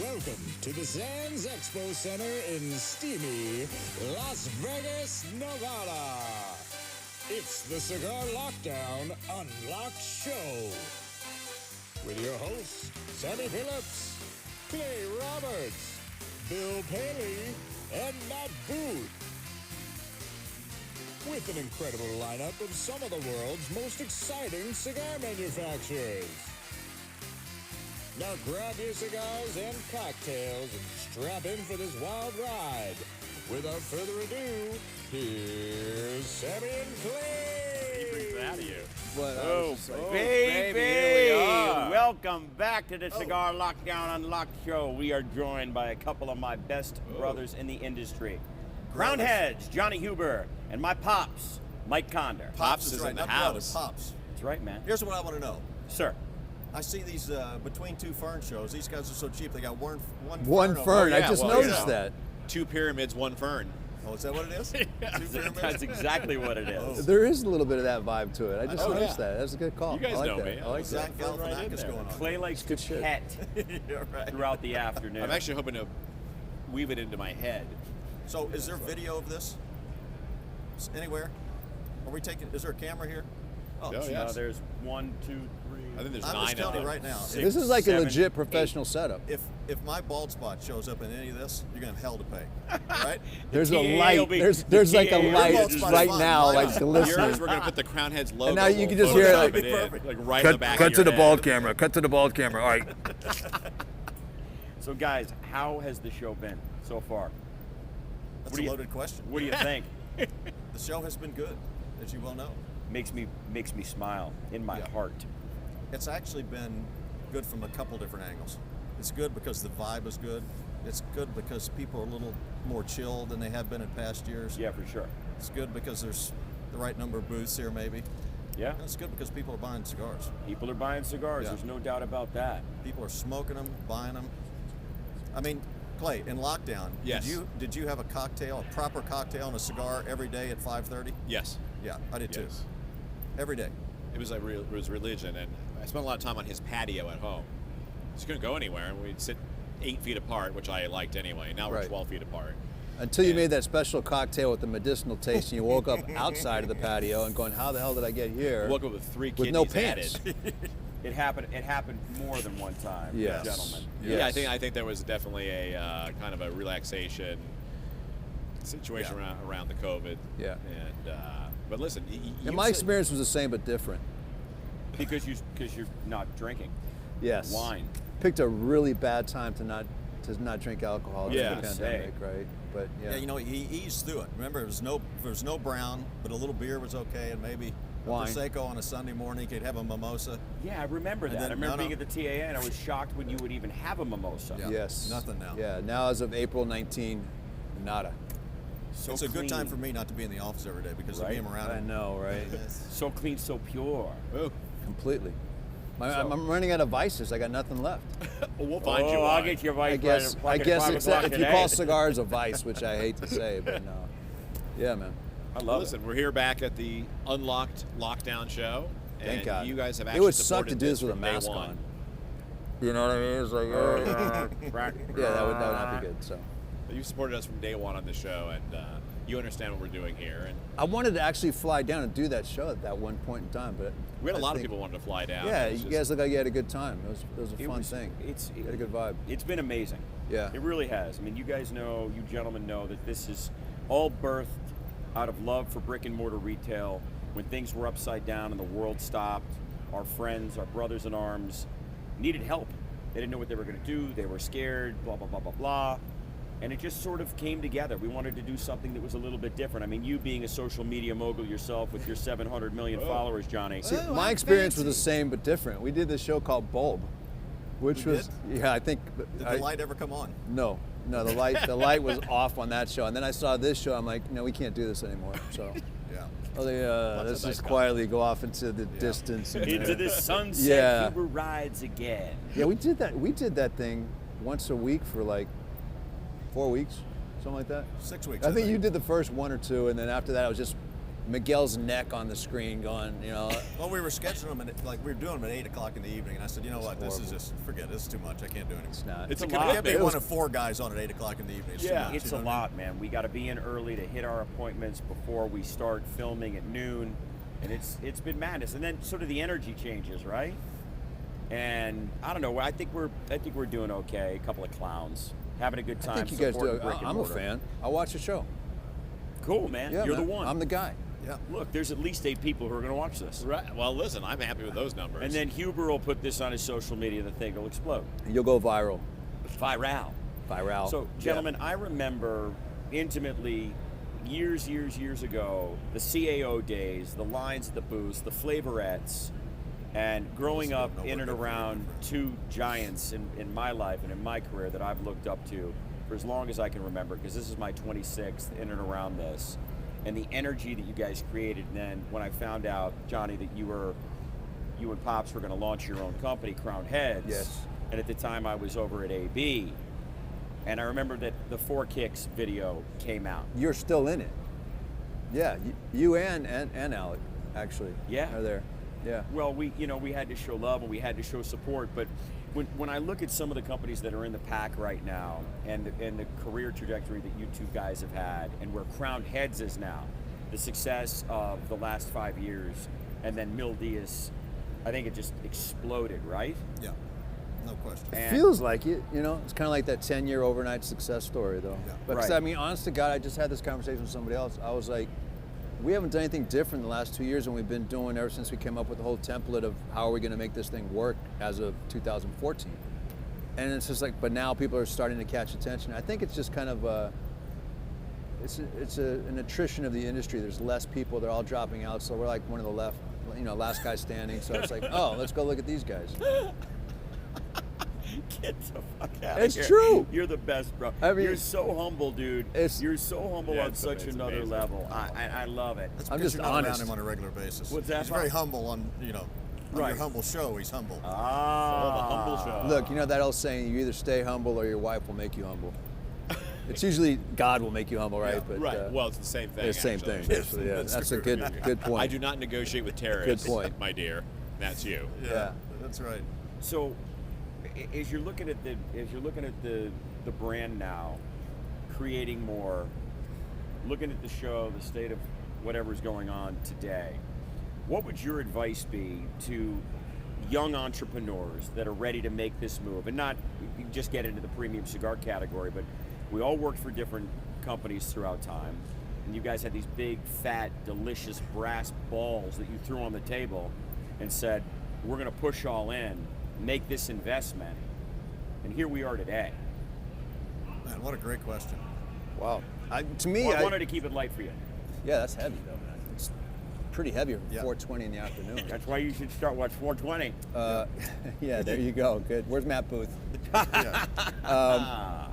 Welcome to the Sands Expo Center in steamy Las Vegas, Nevada. It's the Cigar Lockdown Unlocked Show with your hosts, Sammy Phillips, Clay Roberts, Bill Paley, and Matt Booth. With an incredible lineup of some of the world's most exciting cigar manufacturers. Now grab your cigars and cocktails and strap in for this wild ride. Without further ado, here's Sammy and Clay. He brings it out of you. Baby! Here we are. Welcome back to the Cigar Lockdown Unlocked Show. We are joined by a couple of my best brothers in the industry. Crown Heads, Johnny Huber, and my pops, Mike Conder. Pops is right, in the not house. brothers, Pops. That's right, man. Here's what I want to know. Sir. I see these between two fern shows. These guys are so cheap. They got one One fern. fern. yeah, I just well, noticed that. 2 pyramids, 1 fern. Oh, is that what it is? Two pyramids? That's exactly what it is. There is a little bit of that vibe to it. I just know, noticed yeah. that. That's a good call. You guys I like know that. me. I like that. Zach Right in Galifianakis there. going on. Clay likes to good shit. pet Yeah, right. throughout the afternoon. I'm actually hoping to weave it into my head. So, is there video of this? Anywhere? Are we taking? Is there a camera here? Oh, No, yes. there's 1, 2, 3. I think there's I'm 9 just telling of you them. right now. Six. This is like a 7, legit professional setup. If my bald spot shows up in any of this, you're gonna have hell to pay. Right? There's TA a will light. be- There's like TA a will light be just right fine. now, Why like not? to Yours, listen. we're going to put the Crown Heads logo. now you can we'll just hear it, Photoshop like- in, Perfect. like right in the back cut of to your the head. bald camera. Cut to the bald camera. All right. So, guys, how has the show been so far? That's What do a you- loaded question. What do you think? The show has been good, as you well know. makes me smile in my Yeah. heart. It's actually been good from a couple different angles. It's good because the vibe is good. It's good because people are a little more chill than they have been in past years. Yeah, for sure. It's good because there's the right number of booths here, maybe. Yeah, And it's good because people are buying cigars. people are buying cigars. Yeah. There's no doubt about that. People are smoking them, buying them. I mean, Clay, in lockdown, Yes. did you have a cocktail, a proper cocktail and a cigar every day at 5:30? Yes. Yeah, I did too. Yes. Every day. It was like it was religion, and I spent a lot of time on his patio at home. Just couldn't go anywhere, and we'd sit 8 feet apart, which I liked anyway. Now we're Right. 12 feet apart. Until you made that special cocktail with the medicinal taste, and you woke up outside of the patio and going, "How the hell did I get here?" I woke up with 3 kidneys With no pants. added. It happened more than one time, Yes. gentlemen. Yes. Yeah, I think there was definitely a kind of a relaxation situation Yeah. around the COVID. Yeah. And but listen, And my experience was the same but different. Because you're not drinking Yes. wine. Picked a really bad time to not drink alcohol during Yeah. the pandemic, right? But yeah. Yeah, you know, he eased through it. Remember, there was no brown, but a little beer was okay, and maybe a Wine. Prosecco on a Sunday morning. You could have a mimosa. Yeah, I remember that. then- I remember no, being at the TAA, and I was shocked when you would even have a mimosa. Yeah. Yes. Nothing now. Yeah. Now as of April 19, nada. So It's a good clean. time for me not to be in the office every day because of Right? being around I it. know, right? So clean, so pure. Oh, Completely. I'm running out of vices. I got nothing left. we'll find you I'll one. get your vice. I guess. right at 5 Except o'clock if you today. call cigars a vice, which I hate to say, but no. Yeah, man. I Well, love listen, we're here back at the Unlocked Lockdown Show. And Thank God. you guys have actually It would suck to supported do this with a from day mask one. on. You know what I mean? It's like, yeah, that would not be good. So You've supported us from day one on the show, and you understand what we're doing here. And I wanted to actually fly down and do that show at that one point in time, but we had a I lot of think- people wanted to fly down. Yeah, It was you just- guys look like you had a good time. It was a It fun was- thing. It's You had a good vibe. It's been amazing. Yeah. It really has. I mean, you guys know, you gentlemen know that this is all birthed out of love for brick and mortar retail. When things were upside down and the world stopped, our friends, our brothers in arms, needed help. They didn't know what they were going to do. They were scared, blah, blah, blah, blah, blah. And it just sort of came together. We wanted to do something that was a little bit different. I mean, you being a social media mogul yourself with your 700 million followers, Johnny. See, Oh, my I'm experience was the fancy. same but different. We did this show called Bulb, which We was yeah, I think Did I- the light ever come on? No, the light was off on that show, and then I saw this show. I'm like, no, we can't do this anymore. So Yeah. let's just quietly go off into the distance. And, Into the sunset, Yeah. Uber rides again. yeah, we did that. We did that thing once a week for like 4 weeks, something like that. 6 weeks. I think you did the first one or two, and then after that, I was just Miguel's neck on the screen going, you know. Well, we were sketching them, and we were doing them at 8 o'clock in the evening, and I said, you know what, this is just, forget it, this is too much. I can't do it anymore. It's not. It's a I can't be commitment. one of 4 guys on at 8 o'clock in the evening. It's too much, It's you a know what I mean? lot, man. We got to be in early to hit our appointments before we start filming at noon, and it's been madness. And then sort of the energy changes, right? And I don't know. I think we're doing okay. A couple of clowns having a good time. I think you guys do. supporting brick and I'm a mortar. fan. I watch the show. Cool, man. Yeah, You're man. the one. I'm the guy. Yeah. Look, there's at least 8 people who are going to watch this. Right. Well, listen, I'm happy with those numbers. And then Huber will put this on his social media, and the thing will explode. You'll go viral. Viral. Viral. So, gentlemen, I remember intimately years ago, the CAO days, the lines at the booths, the flavorettes, and growing up in and around 2 giants in my life and in my career that I've looked up to for as long as I can remember, because this is my 26th in and around this. And the energy that you guys created. And then when I found out, Johnny, that you and Pops were going to launch your own company, Crowned Heads. Yes. And at the time I was over at AB. And I remember that the 4 Kicks video came out. You're still in it. Yeah, you and Alec, actually. Yeah. Are there. Yeah. Well, we had to show love and we had to show support. But when I look at some of the companies that are in the pack right now and the career trajectory that you 2 guys have had and where Crowned Heads is now, the success of the last 5 years, and then Mil Diaz, I think it just exploded, right? Yeah, no question. And- Feels like it, you know. It's kind of like that 10-year overnight success story, though. Yeah. But 'cause, Right. I mean, honest to God, I just had this conversation with somebody else. I was like, we haven't done anything different in the last 2 years than we've been doing ever since we came up with the whole template of how are we going to make this thing work as of 2014. And it's just like, but now people are starting to catch attention. I think it's just kind of an attrition of the industry. There's less people. They're all dropping out. So we're like one of the last guy standing. So it's like, oh, let's go look at these guys. Get the fuck out of It's here. true. You're the best, bro. I mean, you're so humble, dude. You're so humble Yeah, on it's such amazing. another level. I love it. That's I'm because just you're not honest. around him on a regular basis. What's that, He's very Bob? humble on your Right. humble show. He's humble. the humble show. Look, you know that old saying, you either stay humble or your wife will make you humble. It's usually God will make you humble, right? Yeah, But, Right. Well, it's the same thing. it's the same actually. thing. Actually, yeah. That's That's a true. good point. I do not negotiate with terrorists. Good point. my dear. That's you. Yeah. That's right. So, as you're looking at the brand now, creating more, looking at the show, the state of whatever's going on today, what would your advice be to young entrepreneurs that are ready to make this move and not just get into the premium cigar category, but we all worked for different companies throughout time, and you guys had these big, fat, delicious brass balls that you threw on the table and said, we're going to push all in, make this investment, and here we are today. Man, what a great question. Wow. To me, Well, I wanted to keep it light for you. yeah, that's heavy though, man. It's pretty heavy at Yeah. 4:20 in the afternoon. That's why you should start watch 420. Yeah, there you go. Good. Where's Matt Booth? Yeah.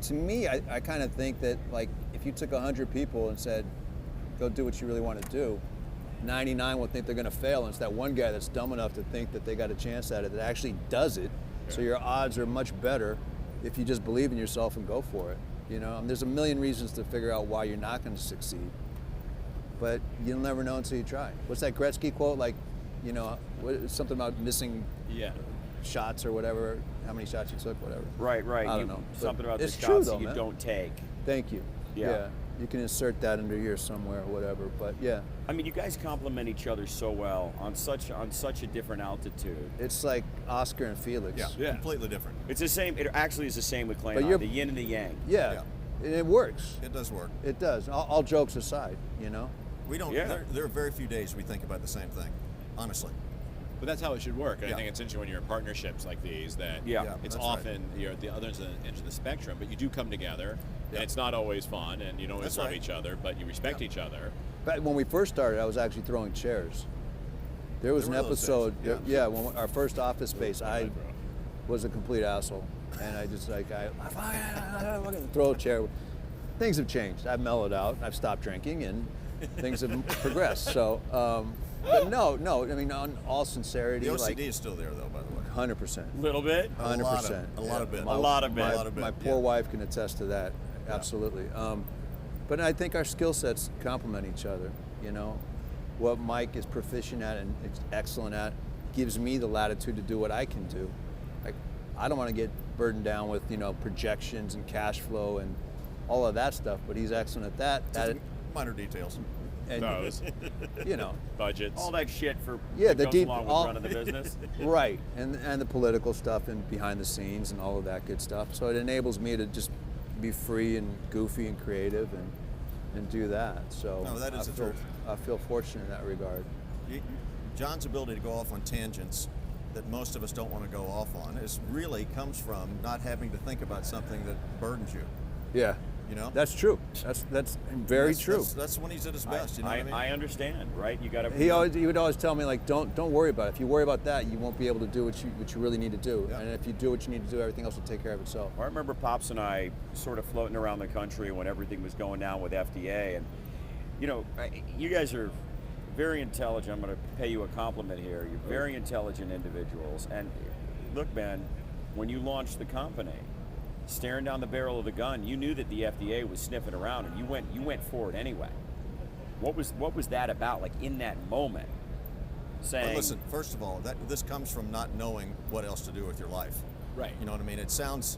To me, I kind of think that, like, if you took 100 people and said, go do what you really want to do, 99 will think they're going to fail, and it's that one guy that's dumb enough to think that they got a chance at it that actually does it. So your odds are much better if you just believe in yourself and go for it. You know, there's a million reasons to figure out why you're not going to succeed, but you'll never know until you try. What's that Gretzky quote? Like, you know, something about missing Yeah. shots or whatever, how many shots you took, whatever. Right. I don't know. Something But about the it's true, shots though, that you man. don't take. Thank you. Yeah. You can insert that into here somewhere or whatever, but yeah, I mean, you guys complement each other so well on such a different altitude. it's like Oscar and Felix. Yeah. Yeah. Completely different. It's the same. It actually is the same with Clay But and I, you're- the yin and the yang. Yeah. And it works. It does work. It does. All jokes aside, you know? We don't. Yeah. There are very few days we think about the same thing. Honestly. But that's how it should work. And Yeah. I think it's interesting when you're in partnerships like these that Yeah. Yeah. it's that's right. often you're at the other end of the spectrum, but you do come together, Yeah. and it's not always fun, and you don't always That's love right. each other, but you respect each other. But when we first started, I was actually throwing chairs. There was There an were those episode, days, yeah, when our first office space, I was a complete asshole. And I just I fucking throw a chair. Things have changed. I've mellowed out. I've stopped drinking, and things have progressed. So, but no. I mean, on all sincerity, The OCD like is still there, though. By the way. 100%. Little bit. 100%. A lot of bit. A lot of bit. A lot of bit. My poor wife can attest to that. Absolutely. But I think our skill sets complement each other. you know. What Mike is proficient at and excellent at gives me the latitude to do what I can do. Like, I don't want to get burdened down with, you know, projections and cash flow and all of that stuff, but he's excellent at that. Just minor details. And, Those. you know, Budgets. All that shit for Yeah, the goes deep- along with all- running the business. right, and the political stuff and behind the scenes and all of that good stuff. So it enables me to just be free and goofy and creative and do that. So No, that is the truth. I feel fortunate in that regard. John's ability to go off on tangents that most of us don't want to go off on really comes from not having to think about something that burdens you. Yeah, You know? that's true. That's very true. That's when he's at his best. You know what I mean? I understand, right? You got to. He would always tell me, like, don't worry about it. If you worry about that, you won't be able to do what you really need to do. Yeah. And if you do what you need to do, everything else will take care of itself. I remember Pops and I sort of floating around the country when everything was going down with FDA, and you know, you guys are very intelligent. I'm going to pay you a compliment here. You're very intelligent individuals, and look, man, when you launched the company, staring down the barrel of the gun, you knew that the FDA was sniffing around, and you went for it anyway. What was that about? Like in that moment, saying, But listen, first of all, this comes from not knowing what else to do with your life. Right. You know what I mean? It sounds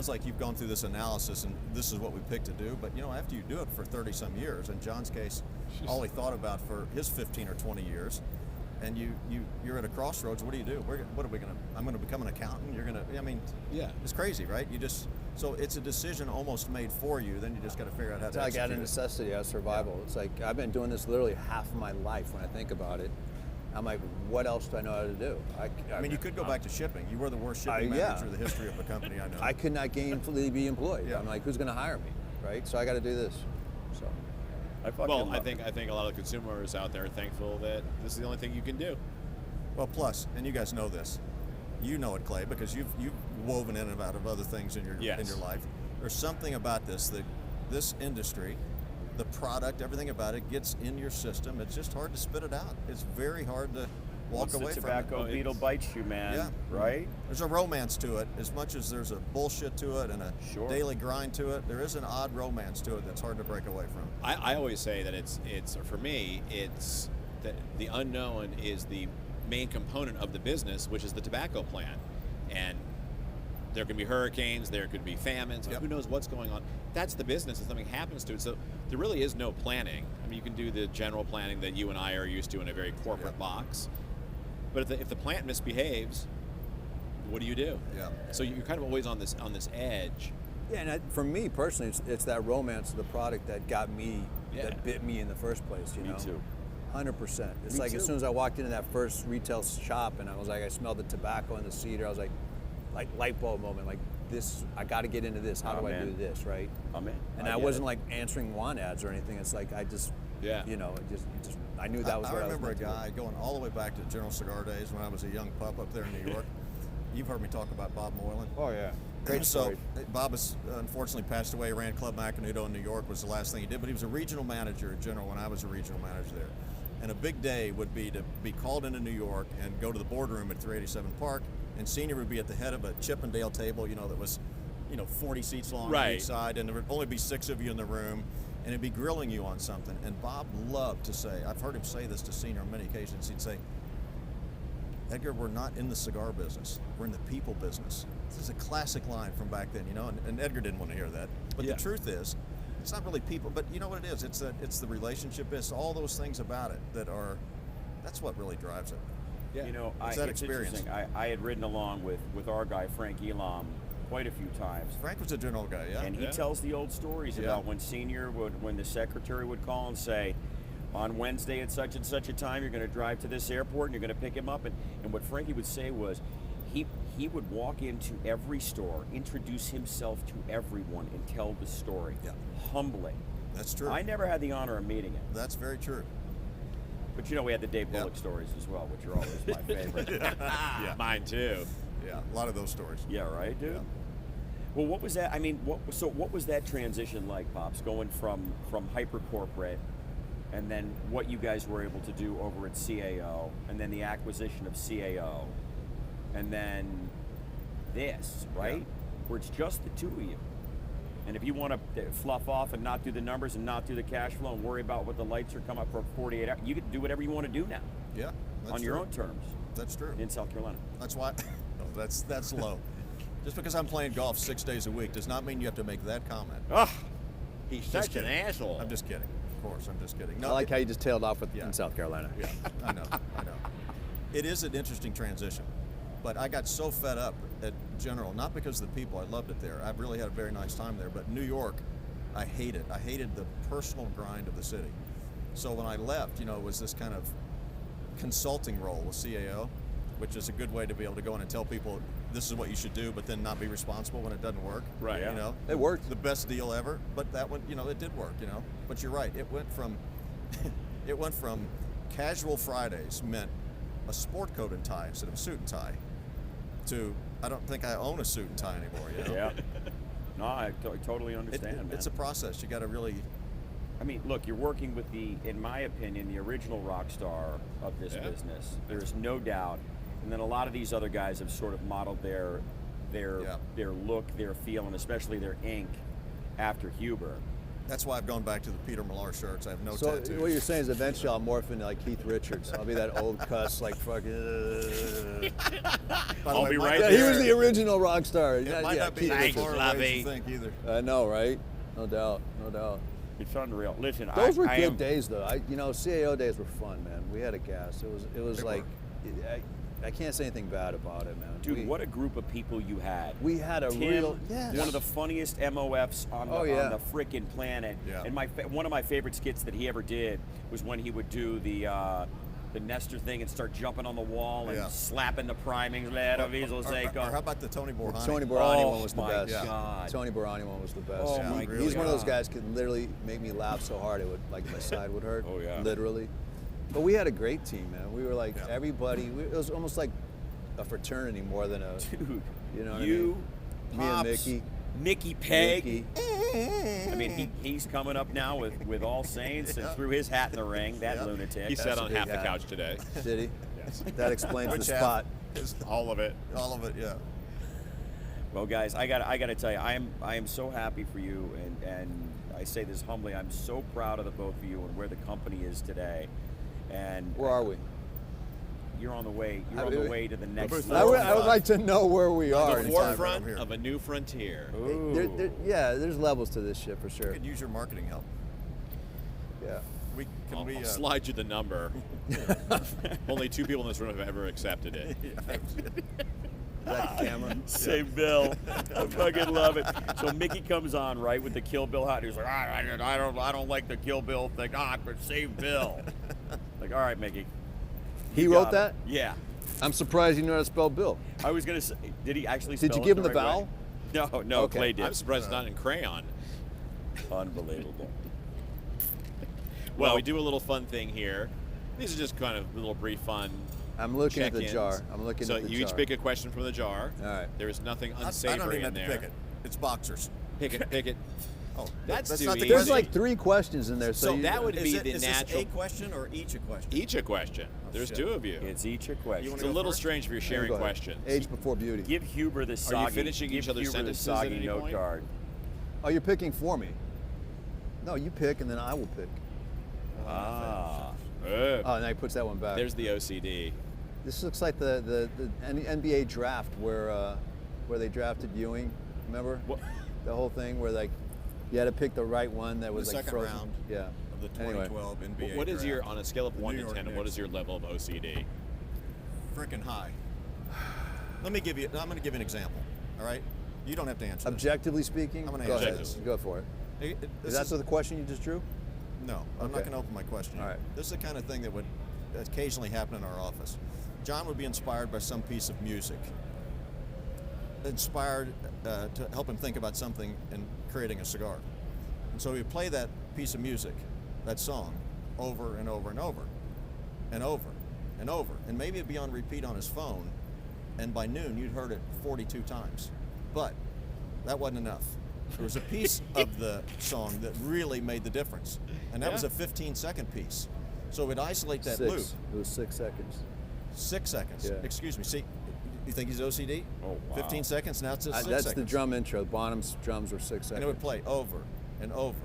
like you've gone through this analysis and this is what we picked to do, but you know, after you do it for 30 some years, in John's case, all he thought about for his 15 or 20 years, and you're at a crossroads. What do you do? What are we gonna? I'm gonna become an accountant. You're gonna. I mean, Yeah. it's crazy, right? So it's a decision almost made for you. Then you just got to figure out how It's to like out execute of it. necessity, out of survival. It's like I've been doing this literally half of my life. When I think about it, I'm like, what else do I know how to do? I mean, you could go back to shipping. You were the worst shipping yeah. manager in the history of the company. I know. I could not gainfully be employed. Yeah. I'm like, who's going to hire me, right? So I got to do this. So I fucking Well, love I it. think a lot of consumers out there are thankful that this is the only thing you can do. Well, plus, and you guys know this, you know it, Clay, because you've woven in and out of other things in your Yes. life. There's something about this industry, the product, everything about it gets in your system. It's just hard to spit it out. It's very hard to walk Once away the from tobacco it. beetle bites you, man. Yeah. Right? There's a romance to it, as much as there's a bullshit to it and a Sure. daily grind to it. There is an odd romance to it that's hard to break away from. I always say that it's for me, it's that the unknown is the main component of the business, which is the tobacco plant. And there could be hurricanes, there could be famines, Yep. who knows what's going on. That's the business, and something happens to it. So there really is no planning. I mean, you can do the general planning that you and I are used to in a very corporate Yep. box. But if the plant misbehaves, what do you do? Yeah. So you're kind of always on this edge. yeah, and for me personally, it's that romance of the product that got me, Yeah. that bit me in the first place. You Me know, too. 100%. It's Me like as too. soon as I walked into that first retail shop and I was like, I smelled the tobacco and the cedar. I was like light bulb moment. Like this, I got to get into this. How Oh, do I man. do this, right? I'm in. And I I get wasn't it. like answering want ads or anything. It's like I just, Yeah. you know, it just I knew that was I what remember I a was meant to guy going all the way back to General Cigar days when I was a young pup up there in New York. You've heard me talk about Bob Moylan. do. Oh yeah, great So story. Bob has unfortunately passed away. Ran Club Macanudo in New York was the last thing he did, but he was a regional manager at General when I was a regional manager there. And a big day would be to be called into New York and go to the boardroom at 387 Park, and Senior would be at the head of a Chippendale table, that was, 40 seats long on Right. each side, and there would only be 6 of you in the room, and he'd be grilling you on something. And Bob loved to say, I've heard him say this to Senior on many occasions, he'd say, Edgar, we're not in the cigar business. We're in the people business. This is a classic line from back then, and Edgar didn't want to hear that. But Yeah. the truth is, it's not really people, but you know what it is? It's the relationship, it's all those things about it that's what really drives it. Yeah. It's that it's experience. interesting. I had ridden along with our guy, Frank Elam, quite a few times. Frank was a general guy, yeah? And he Yeah. tells the old stories Yeah. about when when the secretary would call and say, on Wednesday at such and such a time, you're going to drive to this airport and you're going to pick him up. And what Frankie would say was, he would walk into every store, introduce himself to everyone, and tell the story. Yeah. Humbly. That's true. I never had the honor of meeting him. That's very true. But we had the Dave Yeah. Bullock stories as well, which are always my favorite. Yeah. Mine too. Yeah, a lot of those stories. Yeah, right, dude? Yeah. Well, what was that? I mean, what was that transition like, Pops, going from hyper corporate, and then what you guys were able to do over at CAO, and then the acquisition of CAO, and then this, right? Yeah. Where it's just the two of you. And if you want to fluff off and not do the numbers and not do the cash flow and worry about what the lights are coming up for 48 hours, you can do whatever you want to do now. Yeah, that's on your true. own terms. That's true. In South Carolina. That's why. No, that's low. Just because I'm playing golf 6 days a week does not mean you have to make that comment. Oh, He's Just such an kidding. asshole. I'm just kidding. Of course, I'm just kidding. No, I like how you just tailed off with Yeah. in South Carolina. Yeah, I know. It is an interesting transition, but I got so fed up at General, not because of the people. I loved it there. I've really had a very nice time there. But New York, I hate it. I hated the personal grind of the city. So when I left, it was this kind of consulting role with CAO, which is a good way to be able to go in and tell people this is what you should do, but then not be responsible when it doesn't work. Right. Yeah. It worked. The best deal ever, but that one, it did work. But you're right. It went from casual Fridays meant a sport coat and tie instead of a suit and tie to I don't think I own a suit and tie anymore. Yeah. No, I totally understand, man. It's a process. You got to really. I mean, look, you're working with in my opinion, the original rock star of this Yeah. business. There's no doubt. And then a lot of these other guys have sort of modeled their look, their feel, and especially their ink after Huber. That's why I've gone back to the Peter Millar shirts. I have no So tattoos. what you're saying is eventually I'll morph into like Keith Richards. I'll be that old cuss like fucking. By the I'll way, be it might right Yeah, not- he was the original rock star. It might not be Keith as Thanks, far Richards. away as Lovey. you think either. I know, right? No doubt, no doubt. It's unreal. Listen, Those were I good am, days, though. CAO days were fun, man. We had a gas. It was They like, I can't say anything bad about it, man. dude, what a group of people you had. we had a Tim, real, yes. one of the funniest MOFs on the, Oh, yeah. on the freaking planet. Yeah. And one of my favorite skits that he ever did was when he would do the Nestor thing and start jumping on the wall and Yeah. slapping the primings. Or how about the Tony Borhani? Tony Borhani Oh, one was the my best. God. Tony Borhani one was the best. Oh, my He's one of those God. guys could literally make me laugh so hard it would like my side would hurt. Oh, yeah. Literally. But we had a great team, man. We were like Yeah. everybody. It was almost like a fraternity more than a. Dude, You know what I you, Me and Pops, Mickey. Mickey Peg. Mickey. I mean, he's coming up now with All Saints and threw his hat in the ring. That Yeah. lunatic. He sat a on big half the hat. couch today. Did he? Yes. That explains the Which half? spot. All of it. All of it, yeah. Well, guys, I got to tell you, I am so happy for you, and I say this humbly. I'm so proud of the both of you and where the company is today. And Where are we? You're on the way. You're I on the mean, way to the next both- level. I would like to know where we are. The in time, right forefront over here. of a new frontier. Ooh. Yeah, there's levels to this shit for sure. We could use your marketing help. Yeah. I'll slide you the number. Only 2 people in this room have ever accepted it. Is that the camera? Say Bill. I fucking love it. So Mickey comes on, right, with the Kill Bill hat. He's like, I don't like the Kill Bill thing. But save Bill. Like, all right, Mickey. He You wrote got that? it. Yeah. I'm surprised you know how to spell Bill. I was gonna say, did he actually? Did spell you it give him the the right vowel? way? No, Okay. Clay did. I'm surprised it's not in crayon. Unbelievable. Well, we do a little fun thing here. These are just kind of a little brief fun. I'm looking at the check-ins. jar. I'm looking so at the you jar. each pick a question from the jar. All right. There is nothing I don't unsavory even in have there. to pick it. It's boxers. Pick it. Pick it. Oh, That's too not the easy. There's question. like 3 questions in there. So, So you, that would Is be it- the is natural. this a question or each a question? Each a question. There's shit. 2 of you. It's each a question. It's wanna a go little first? strange if you're sharing Go ahead. questions. Age before beauty. Give Huber the soggy. finishing give each other's Huber the sentences at soggy any note point? card. Oh, you're picking for me. No, you pick and then I will pick. Ah. Oh, now he puts that one back. There's the OCD. This looks like the NBA draft where they drafted Ewing. Remember? What? The whole thing where like you had to pick the right one that was The like second frozen. round. Yeah. Of the Anyway. 2012 NBA What is your, draft. on a scale of The 1 New to York 10, what Knicks. is your level of OCD? Freaking high. Let me give you. I'm going to give you an example. All right. You don't have to answer. this. Objectively speaking, I'm gonna go answer ahead. this. Go for it. This Is that the question you just drew? No, I'm not Okay. going to open my question. All right. This is the kind of thing that would occasionally happen in our office. John would be inspired by some piece of music, inspired to help him think about something in creating a cigar. And so he would play that piece of music, that song, over and over and over, and over and over. And maybe it'd be on repeat on his phone, and by noon you'd heard it 42 times. But that wasn't enough. There was a piece of the song that really made the difference, and that was a 15-second piece. So we'd isolate that 6. loop. It was 6 seconds. 6 seconds. Yeah. Excuse me. See, You think he's OCD? Oh, wow. 15 seconds, now it's just 6 That's seconds. the drum intro. Bonham's drums were 6 seconds. And it would play over and over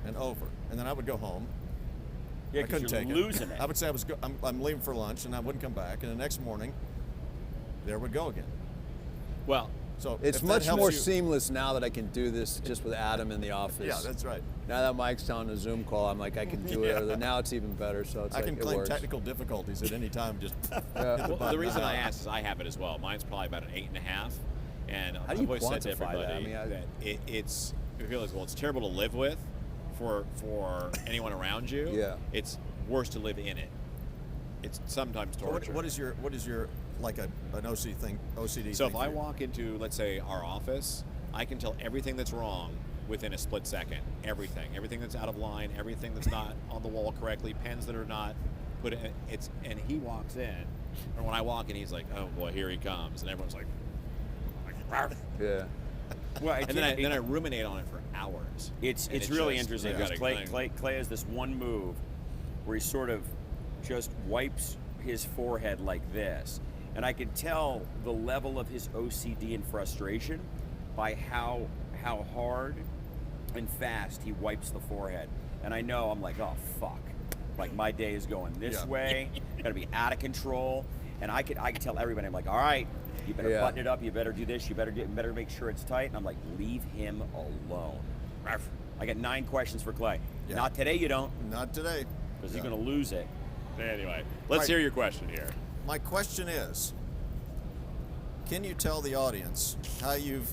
and over. And then I would go home. Yeah, I because couldn't you're take losing it. it. I would say I'm leaving for lunch, and I wouldn't come back. And the next morning, there would go again. Well, So It's if that much helps more you- seamless now that I can do this just with Adam in the office. Yeah, that's right. Now that Mike's on a Zoom call, I'm like, I can do it. Yeah. Now it's even better, so it's I like, can it claim works. technical difficulties at any time. Just well, the reason I asked is I have it as well. Mine's probably about an 8.5, and How do I've you always said to quantify that? everybody I mean, it's I feel like, well, it's terrible to live with for anyone around you. Yeah. It's worse to live in it. It's sometimes torture. what is your like an OCD thing? So if thing I for you? walk into, let's say, our office, I can tell everything that's wrong within a split second. Everything that's out of line, everything that's not on the wall correctly, pens that are not put in. And he walks in, and when I walk in, he's like, "Oh boy, here he comes," and everyone's like, "Arf." Yeah. Well, and then I ruminate on it for hours. It's And really just- interesting you because gotta- Clay has this one move where he sort of just wipes his forehead like this, and I can tell the level of his OCD and frustration by how hard and fast he wipes the forehead. And I know I'm like, oh fuck, like my day is going this Yeah. way, gonna be out of control, and I can tell everybody, I'm like, all right, you better Yeah. button it up, you better do this, you better make sure it's tight, and I'm like, leave him alone. Ruff. I got 9 questions for Clay. Yeah. Not today, you don't, Not today. because Yeah. you're gonna lose it. Anyway, let's Right. hear your question here. My question is, can you tell the audience how you've...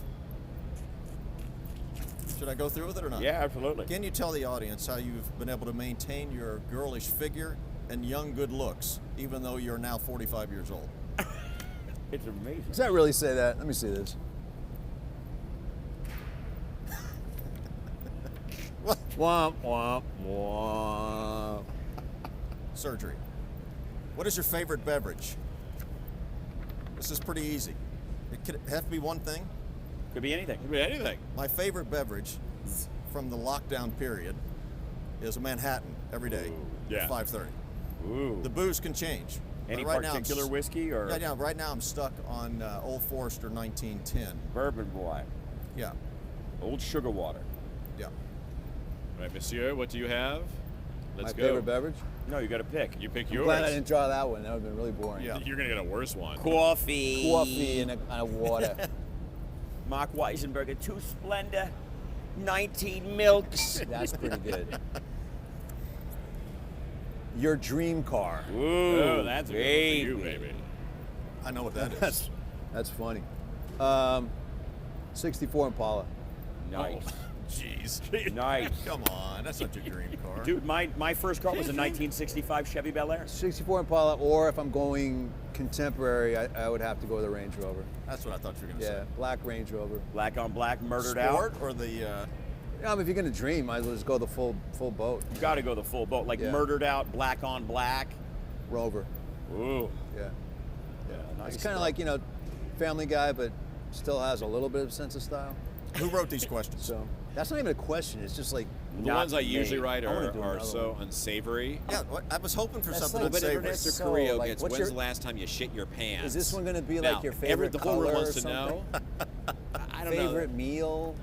Should I go through with it or not? Yeah, absolutely. Can you tell the audience how you've been able to maintain your girlish figure and young good looks, even though you're now 45 years old? It's amazing. Does that really say that? Let me see this. Womp, womp, womp. Surgery. What is your favorite beverage? This is pretty easy. It could have to be one thing. Could be anything. Could be anything. My favorite beverage from the lockdown period is a Manhattan every day Yeah. at 5:30. Ooh. The booze can change. But Any right now I'm particular whiskey or Yeah, right now I'm stuck on Old Forester 1910. bourbon boy, Yeah, old sugar water? yeah. All right, Monsieur, what do you have? Let's My go. favorite beverage? No, you got to pick. You pick I'm yours. glad I didn't draw that one. That would have been really boring. Yeah. You're gonna get a worse one. Coffee. Coffee and a water. Mark Weisenberger, 2 Splendor, 19 milks. That's pretty good. Your dream car. Ooh, Oh, that's a good one for you, baby. I know what that is. That's funny. 64 Impala. Nice. Jeez. Nice. Come on, that's not your dream car. Dude, my first car was a 1965 Chevy Bel Air. 64 Impala, or if I'm going contemporary, I would have to go with a Range Rover. That's what I thought you were going to Yeah, say. black Range Rover. Black on black, murdered Sport out. or the... Yeah, I mean, if you're gonna dream, might as well just go the full boat. You got to go the full boat, like Yeah. murdered out, black on black. Rover. Ooh. Yeah. Yeah, nice. It's kind of like, Family Guy, but still has a little bit of sense of style. Who wrote these questions? So that's not even a question. It's just like The Not ones I me. usually write I wanna are do another so one. unsavory. Yeah, I was hoping for That's something like- that's But savory. Mr. So, Carrillo like, gets, what's when's your- the last time you shit your pants? Is this one gonna be Now, like your favorite the whole room color wants or to know. I don't favorite know. meal?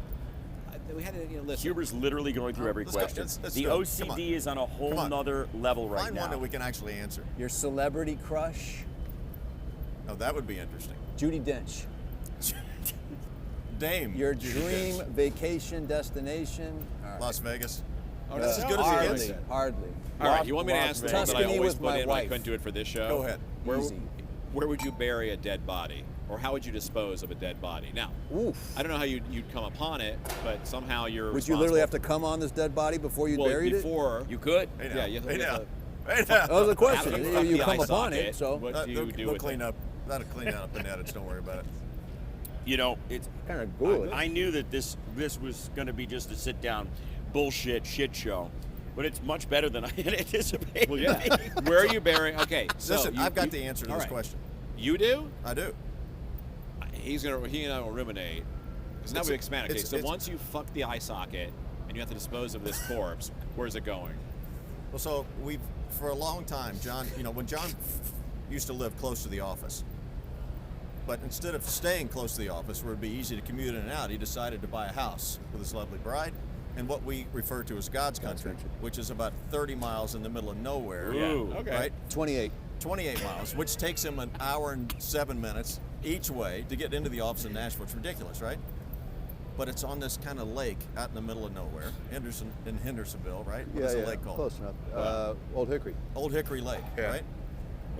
We had to listen. Huber's literally going through every let's go. question. Let's The do it. Come OCD on. is on a whole Come on. nother level right Find now. one that we can actually answer. Your celebrity crush? Oh, that would be interesting. Judi Dench. Dame. Your Judi dream Dench. vacation destination? All right. Las Vegas. Oh, That's as good as it hardly, gets. hardly. All right, you want me to Las ask the Vegas. one that I Tuscany always with put my in, but I wife. couldn't do it for this show? Go ahead. Easy. Where would you bury a dead body? Or how would you dispose of a dead body? Now, Oof. I don't know how you'd come upon it, but somehow you're Would you literally have responsible- to come on this dead body before you well, buried it? before You could. Hey, now. Yeah, you have Hey, to- now. Hey, now. That was a question. After You, fuck you the come eye upon socket, it, so what do you They'll, do they'll with clean it? up. That'll clean up in that. Don't worry about it. You know, it's. kind of good. I knew that this was going to be just a sit down bullshit shit show, but it's much better than I had anticipated. Well, yeah. Where are you burying? Okay, so Listen, you- I've got you- the answer to all this right. question. You do? I do. He and I will ruminate. Because now It's- we expand. Okay, it's- so it's- once you fuck the eye socket and you have to dispose of this corpse, where's it going? Well, so we've for a long time, John. When John used to live close to the office, But instead of staying close to the office where it'd be easy to commute in and out, he decided to buy a house with his lovely bride in what we refer to as God's country, which is about 30 miles in the middle of nowhere. Ooh. Okay. Right? 28. 28 miles, which takes him an hour and 7 minutes each way to get into the office in Nashville. It's ridiculous, right? But it's on this kind of lake out in the middle of nowhere, Hendersonville, right? What is the lake called? Close enough. Old Hickory. Old Hickory Lake, right?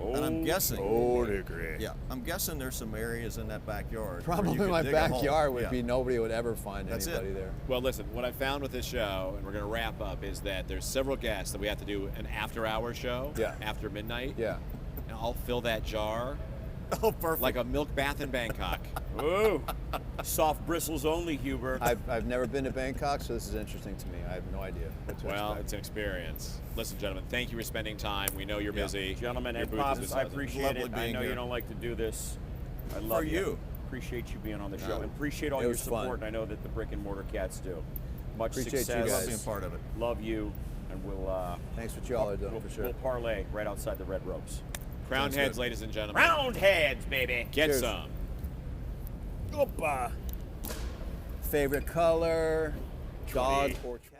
And I'm guessing. Old Hickory. Yeah, I'm guessing there's some areas in that backyard. where Probably you could my dig a hole. backyard would Yeah. be nobody would ever find That's anybody it. there. Well, listen, what I found with this show, and we're going to wrap up, is that there's several guests that we have to do an after-hour show after midnight. Yeah. And I'll fill that jar Oh, perfect. like a milk bath in Bangkok. Ooh. Soft bristles only, Huber. I've never been to Bangkok, so this is interesting to me. I have no idea what to Well, expect. it's an experience. Listen, gentlemen, thank you for spending time. We know you're busy. Gentlemen Your and booth is Pops, I exciting. appreciate Lovely it. I being know here. you don't like to do this. I love For you. Appreciate you being on the show. No. And appreciate all It your was fun. support. And I know that the brick and mortar cats do. Much Appreciate you success. guys. Love being part of it. Love you. And we'll Thanks for what y'all are doing, we'll, for sure. we'll parlay right outside the red ropes. Crowned Sounds heads, good. ladies and gentlemen. Round heads, baby. Get Cheers. some. Opa. Favorite color, dog Chocolate. or cat?